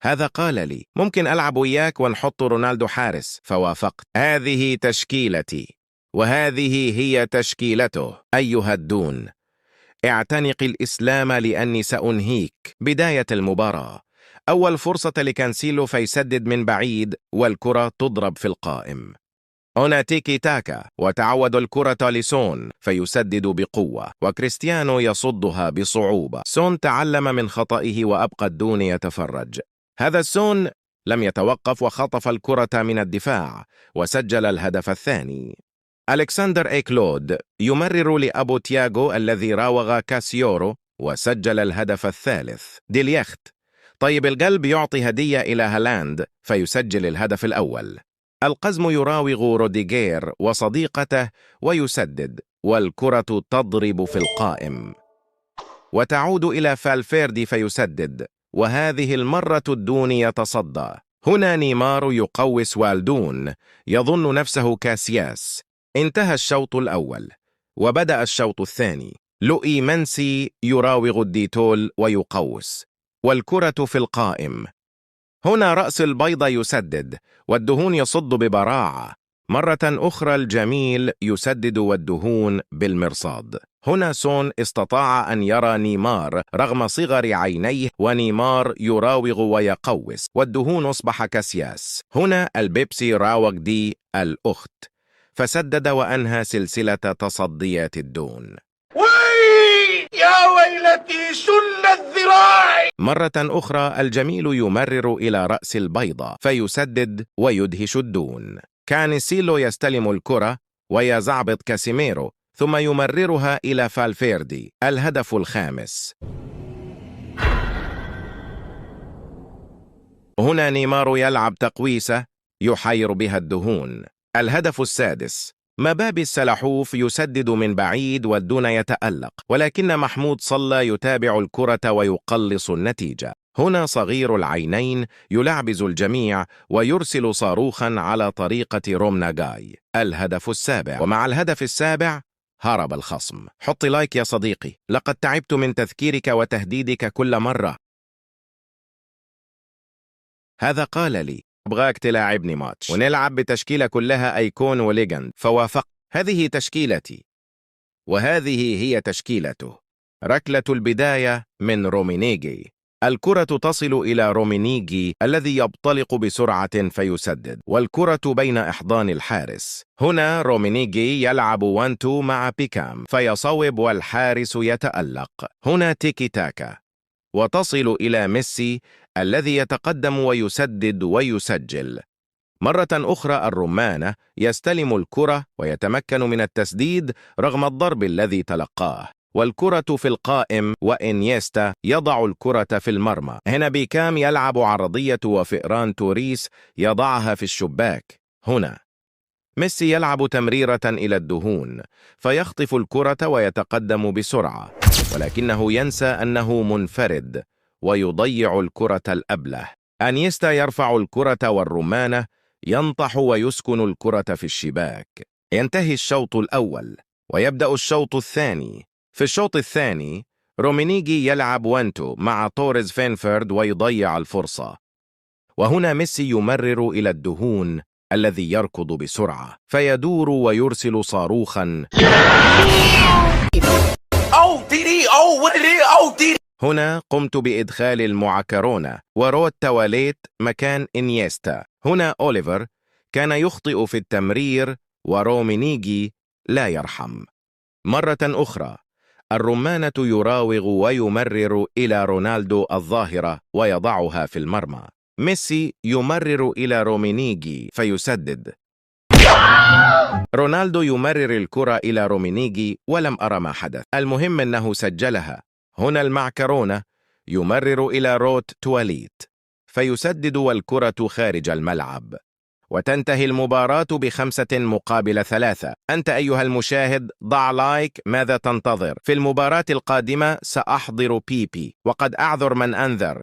هذا قال لي: ممكن ألعب وياك ونحط رونالدو حارس؟ فوافقت. هذه تشكيلتي وهذه هي تشكيلته. أيها الدون، اعتنق الإسلام لأني سأنهيك. بداية المباراة، أول فرصة لكانسيلو فيسدد من بعيد والكرة تضرب في القائم. هنا تيكي تاكا وتعود الكرة لسون فيسدد بقوة وكريستيانو يصدها بصعوبة. سون تعلم من خطئه وأبقى الدون يتفرج. هذا سون لم يتوقف وخطف الكرة من الدفاع وسجل الهدف الثاني. ألكسندر إيكلود يمرر لأبو تياغو الذي راوغ كاسيورو وسجل الهدف الثالث. ديليخت طيب القلب يعطي هدية إلى هالاند فيسجل الهدف الأول. القزم يراوغ روديغير وصديقته ويسدد والكرة تضرب في القائم وتعود إلى فالفيردي فيسدد، وهذه المرة الدون يتصدى. هنا نيمار يقوس والدون يظن نفسه كاسياس. انتهى الشوط الأول وبدأ الشوط الثاني. لؤي منسي يراوغ الديتول ويقوس والكرة في القائم. هنا رأس البيضة يسدد والدهون يصد ببراعة. مرة أخرى الجميل يسدد والدهون بالمرصاد. هنا سون استطاع أن يرى نيمار رغم صغر عينيه ونيمار يراوغ ويقوس والدهون أصبح كاسياس. هنا البيبسي راوغ دي الأخت فسدد وأنهى سلسلة تصديات الدون. يا ويلتي شل الذراع. مرة أخرى الجميل يمرر إلى رأس البيضة فيسدد ويدهش الدون. كانسيلو يستلم الكرة ويزعبط كاسيميرو ثم يمررها إلى فالفيردي. الهدف الخامس. هنا نيمار يلعب تقويسة يحير بها الدهون. الهدف السادس. مبابي السلحوف يسدد من بعيد والدون يتألق، ولكن محمود صلى يتابع الكرة ويقلص النتيجة. هنا صغير العينين يلعبز الجميع ويرسل صاروخا على طريقة رومناغاي. الهدف السابع. ومع الهدف السابع هرب الخصم. حط لايك يا صديقي، لقد تعبت من تذكيرك وتهديدك كل مرة. هذا قال لي: أبغاك تلاعبني ماتش ونلعب بتشكيلة كلها أيكون وليجند. فوافقت. هذه تشكيلتي وهذه هي تشكيلته. ركلة البداية من رومينيجي. الكرة تصل إلى رومينيجي الذي يبطلق بسرعة فيسدد والكرة بين إحضان الحارس. هنا رومينيجي يلعب 1-2 مع بيكام فيصوب والحارس يتألق. هنا تيكي تاكا وتصل إلى ميسي الذي يتقدم ويسدد ويسجل. مرة أخرى الرمانة يستلم الكرة ويتمكن من التسديد رغم الضرب الذي تلقاه والكرة في القائم وإنيستا يضع الكرة في المرمى. هنا بيكام يلعب عرضية وفئران توريس يضعها في الشباك. هنا ميسي يلعب تمريرة إلى الدهون فيخطف الكرة ويتقدم بسرعة، ولكنه ينسى أنه منفرد ويضيع الكرة الأبله. أنيستا يرفع الكرة والرمانة ينطح ويسكن الكرة في الشباك. ينتهي الشوط الأول ويبدأ الشوط الثاني. في الشوط الثاني رومينيجي يلعب 1-2 مع توريز فينفورد ويضيع الفرصة. وهنا ميسي يمرر إلى الدهون الذي يركض بسرعة فيدور ويرسل صاروخا. هنا قمت بإدخال المعكرونة ورود تواليت مكان إنيستا. هنا أوليفر كان يخطئ في التمرير ورومينيجي لا يرحم. مرة أخرى الرمانة يراوغ ويمرر إلى رونالدو الظاهرة ويضعها في المرمى. ميسي يمرر إلى رومينيجي فيسدد. رونالدو يمرر الكرة إلى رومينيجي ولم أرى ما حدث، المهم أنه سجلها. هنا المعكرونة يمرر إلى روت تواليت فيسدد والكرة خارج الملعب وتنتهي المباراة ب5-3. أنت أيها المشاهد ضع لايك. ماذا تنتظر؟ في المباراة القادمة سأحضر بيبي وقد أعذر من أنذر.